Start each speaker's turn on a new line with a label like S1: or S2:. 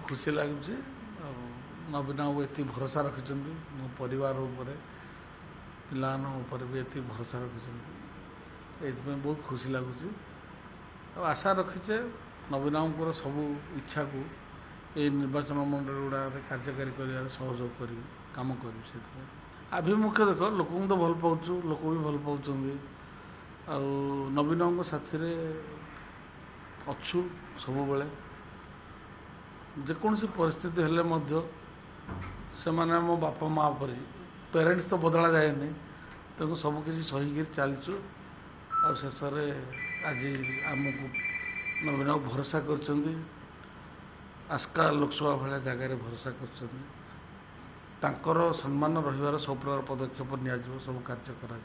S1: खुशी लगुच नवीन बाबू ये भरोसा रखिंट मो परिवार उपर पान भी ये भरोसा रखिंट ये बहुत खुशी लगुच आशा रखीचे नवीन बाबूर सबू इच्छा को ये निर्वाचन मंडल गुड़ा कार्यकारी कर सहयोग करी काम करी से आभिमुख्य देख लोक तो भल पाचु लोक भी भल पाँच नवीन बाबू साथी अच्छु सब बेले जेकोसी परिस्थिति हेले से माने मो बापा माँ पर पेरेंट्स तो बदला जाए तेणु सबकि सहीकि चलचु शेष आज आमको नवीन बाबू भरोसा कर आस्का लोकसभा भाया जगार भरोसा कर सम्मान रही सब प्रकार पदक्षेप नि सब कार्य करा।